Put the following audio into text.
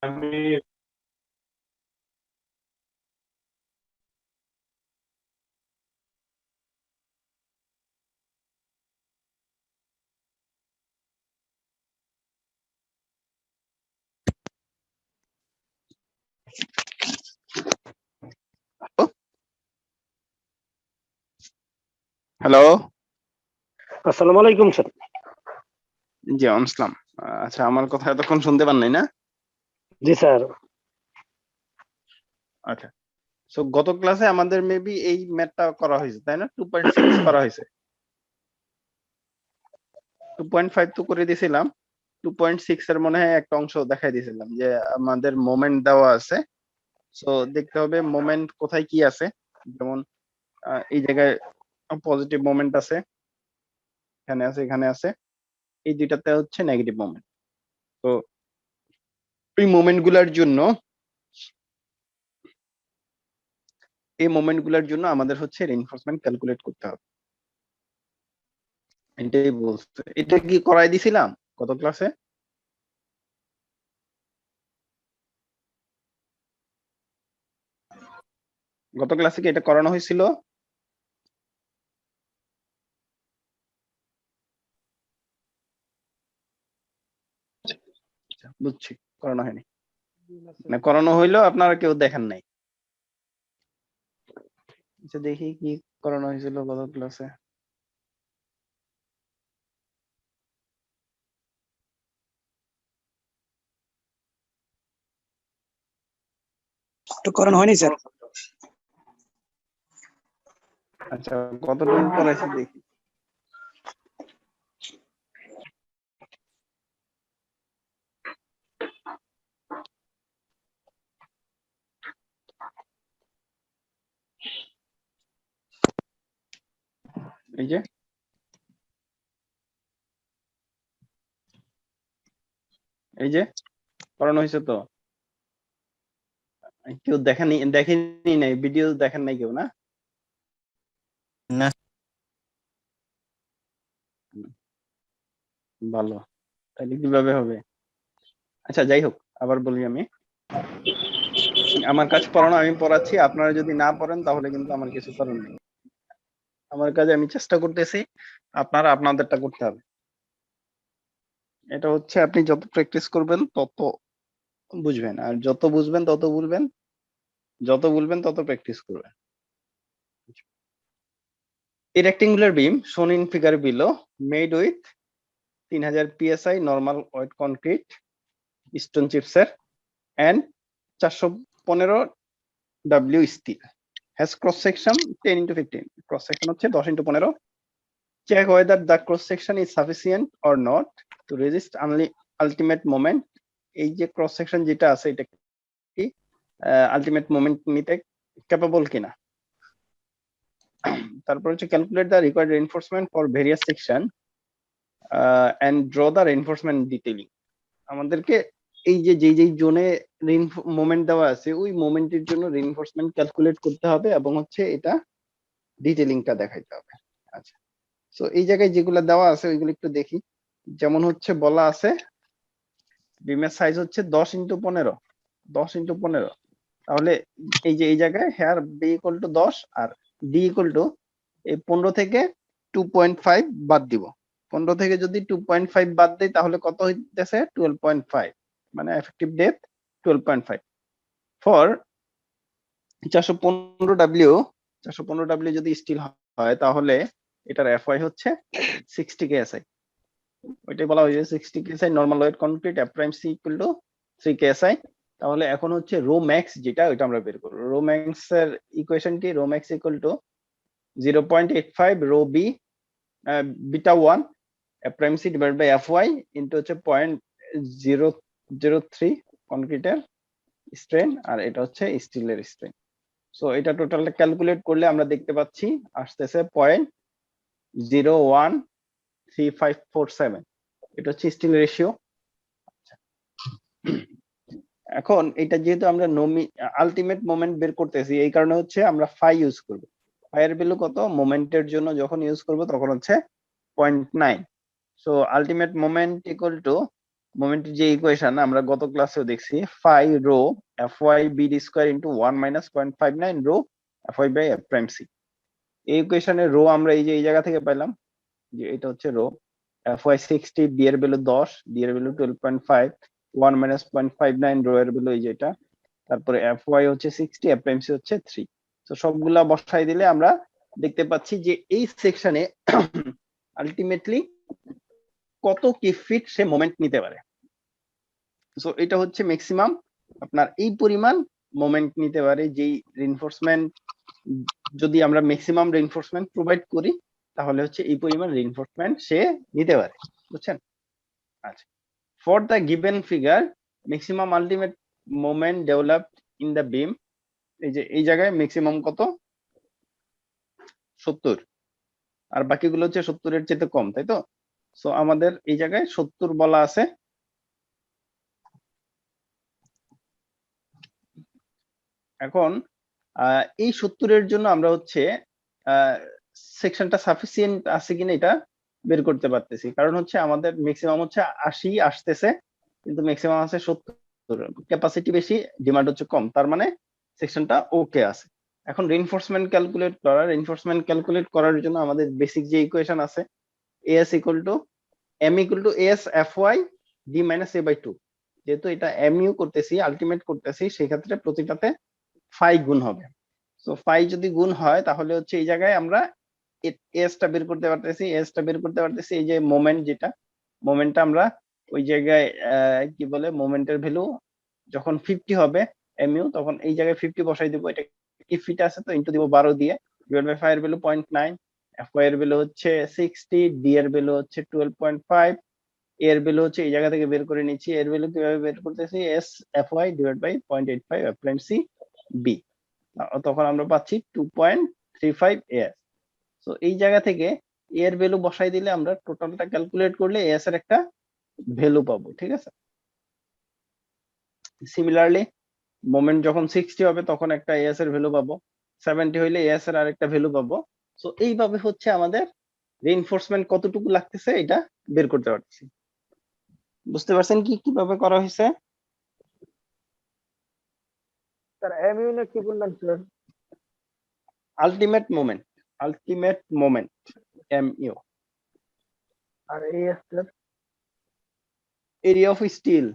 আমি হ্যালো, আসসালামু আলাইকুম স্যার। জি আসসালাম। আচ্ছা, আমার কথা এতক্ষণ শুনতে পান নাই না? জি স্যার। আচ্ছা, সো গত ক্লাসে আমাদের মেবি এই ম্যাথটা করা হয়েছে, তাই না? 2.6 করা হয়েছে। 2.5 তো করে দিয়েছিলাম। 2.6 এর মনে হয় একটা অংশ দেখাই দিয়েছিলাম যে আমাদের মোমেন্ট দেওয়া আছে। সো দেখতে হবে মোমেন্ট কোথায় কি আছে। যেমন এই জায়গায় পজিটিভ মোমেন্ট আছে, এখানে আছে, এখানে আছে। এই দুইটাতে হচ্ছে নেগেটিভ মোমেন্ট। তো এই মোমেন্টগুলোর জন্য আমাদের হচ্ছে রিইনফোর্সমেন্ট ক্যালকুলেট করতে হবে। এটাই বলছে। এটা কি করাই দিছিলাম গত ক্লাসে? গত ক্লাসে কি এটা করানো হয়েছিল? আচ্ছা, বুঝছি, করানো হয়নি। না, করানো হইলো, আপনারা কেউ দেখেন নাই। আচ্ছা, দেখি কি করানো হয়েছিল গত ক্লাসে। তো করানো হয়নি স্যার। আচ্ছা, কতটুকু করাইছি দেখি। এই যে করানো হয়েছে তো। কেউ দেখেনি নাই, ভিডিও দেখেন নাই কেউ, না? না। ভালো, তাহলে কিভাবে হবে? আচ্ছা, যাই হোক, আবার বলি আমি। আমার কাজ পড়ানো, আমি পড়াচ্ছি। আপনারা যদি না পড়েন তাহলে কিন্তু আমার কিছু করার নেই। আমার কাজে আমি চেষ্টা করতেছি, আপনারা আপনাদেরটা করতে হবে। এটা হচ্ছে আপনি যত প্র্যাকটিস করবেন তত বুঝবেন, আর যত বুঝবেন তত বলবেন, যত বলবেন তত প্র্যাকটিস করবেন। A rectangular beam shown in figure below made with 3000 psi normal weight concrete stone chips and 415 W steel has cross section 10 into 15. Cross section হচ্ছে 10 into 15. Check whether the cross section is sufficient or not to resist ultimate moment. এই যে cross section যেটা আছে এটা কি ultimate moment নিতে capable কিনা। তারপর হচ্ছে calculate the required reinforcement for various section and draw the reinforcement detailing. আমাদেরকে এই যে যেই জোনে মোমেন্ট দেওয়া আছে ওই মোমেন্টের জন্য রিইনফোর্সমেন্ট ক্যালকুলেট করতে হবে এবং হচ্ছে এটা ডিটেইলিংটা দেখাইতে হবে। আচ্ছা, সো এই জায়গায় যেগুলো দেওয়া আছে ওইগুলো একটু দেখি। যেমন হচ্ছে বলা আছে বিমের সাইজ হচ্ছে 10 ইন্টু 15, 10 ইন্টু 15। তাহলে এই যে এই জায়গায় হেয়ার বি ইকুয়াল টু 10 আর ডি ইকুয়াল টু এই 15 থেকে 2.5 বাদ দিব। 15 থেকে যদি 2.5 বাদ দেই তাহলে কত হইতেছে? 12.5, মানে এফেক্টিভ ডেপথ 12.5 ফর 415 ডব্লিউ যদি স্টিল হয় তাহলে এটার এফওয়াই হচ্ছে 60 কেএসআই। ওইটাই বলা হয়েছে 60 ksi normal weight concrete F prime C equal to 3 ksi. তাহলে এখন হচ্ছে রো ম্যাক্স যেটা ওইটা আমরা বের করব। রো ম্যাক্স এর ইকুয়েশন কি? Rho max equal to 0.85 rho B beta 1 F prime C divide by F Y into হচ্ছে 0.003 কনক্রিটের স্ট্রেন আর এটা হচ্ছে স্টিলের স্ট্রেন। সো এটা টোটালটা ক্যালকুলেট করলে আমরা দেখতে পাচ্ছি আসতেছে 0.013547। এটা হচ্ছে স্টিল রেশিও। এখন এটা যেহেতু আমরা আলটিমেট মোমেন্ট বের করতেছি এই কারণে হচ্ছে আমরা ফাই ইউজ করব। ফাই এর ভ্যালু কত? মোমেন্টের জন্য যখন ইউজ করব তখন হচ্ছে 0.9। So ultimate moment equal to মোমেন্টের যে ইকুয়েশন আমরা গত ক্লাসেও দেখছি, phi rho FY BD square into 1 minus 0.59 rho FY by F prime C. এই ইকুয়েশনের রো আমরা এই জায়গা থেকে পেলাম, যে এটা হচ্ছে রো FY 60, B এর ভ্যালু 10, D এর ভ্যালু 12.5, 1 মাইনাস 0.59 রো এর ভ্যালু এই যে এটা, তারপরে FY হচ্ছে 60, F প্রাইম সি হচ্ছে 3। তো সবগুলা বসাই দিলে আমরা দেখতে পাচ্ছি যে এই সেকশনে আলটিমেটলি কত কি ফিট সে মোমেন্ট নিতে পারে। সো এটা হচ্ছে ম্যাক্সিমাম আপনার এই পরিমাণ মোমেন্ট নিতে পারে যেই রিইনফোর্সমেন্ট, যদি আমরা ম্যাক্সিমাম রিইনফোর্সমেন্ট প্রোভাইড করি তাহলে হচ্ছে এই পরিমাণ রিইনফোর্সমেন্ট সে নিতে পারে, বুঝছেন? আচ্ছা, for the given figure maximum ultimate moment developed in the beam, এই যে এই জায়গায় ম্যাক্সিমাম কত 70, আর বাকিগুলো হচ্ছে 70 এর চেয়ে কম, তাই তো? সো আমাদের এই জায়গায় 70 বলা আছে। এখন এই 70 এর জন্য আমরা হচ্ছে সেকশনটা সাফিসিয়েন্ট আছে কিনা এটা বের করতে পারতেছি, কারণ হচ্ছে আমাদের ম্যাক্সিমাম হচ্ছে 80 আসতেছে, কিন্তু ম্যাক্সিমাম আছে 70, ক্যাপাসিটি বেশি, ডিমান্ড হচ্ছে কম, তার মানে সেকশনটা ওকে আছে। এখন রিইনফোর্সমেন্ট ক্যালকুলেট করার জন্য আমাদের বেসিক যে ইকুয়েশন আছে, AS equal to M equal to AS FY D minus A by 2, যেহেতু এটা MU করতেছি, আলটিমেট করতেছি, সেই ক্ষেত্রে প্রতিটাতে ফাই গুণ হবে। সো ফাই যদি গুণ হয় তাহলে হচ্ছে এই জায়গায় আমরা এসটা বের করতে পারতেছি, এই যে মোমেন্ট, যেটা মোমেন্টটা আমরা ওই জায়গায় কি বলে মোমেন্টের ভ্যালু যখন 50 হবে MU, তখন এই জায়গায় 50 বসাই দিব, এটা কি ফিট আছে তো ইনটু দিব 12 দিয়ে, ডিভাইড বাই 5 এর ভ্যালু 0.9, FY এর ভ্যালু হচ্ছে 60, D এর ভ্যালু হচ্ছে 12.5, এর ভ্যালু হচ্ছে এই জায়গা থেকে বের করে নিচ্ছি, এর ভ্যালু কিভাবে বের করতেছি, S FY divide by 0.85 F prime C B, তখন আমরা পাচ্ছি 2.35 AS। সো এই জায়গা থেকে এর ভ্যালু বসাই দিলে আমরা টোটালটা ক্যালকুলেট করলে AS এর একটা ভ্যালু পাবো, ঠিক আছে? সিমিলারলি মোমেন্ট যখন 60 হবে তখন একটা AS এর ভ্যালু পাবো, 70 হইলে AS এর আরেকটা ভ্যালু পাবো। সো এইভাবে হচ্ছে আমাদের রিইনফোর্সমেন্ট কতটুকু লাগতেছে এটা বের করতে পারছি। বুঝতে পারছেন কি কিভাবে করা হয়েছে? স্যার এমইউ না কি বললেন স্যার? আলটিমেট মোমেন্ট MU, আর AS sir? Area of still.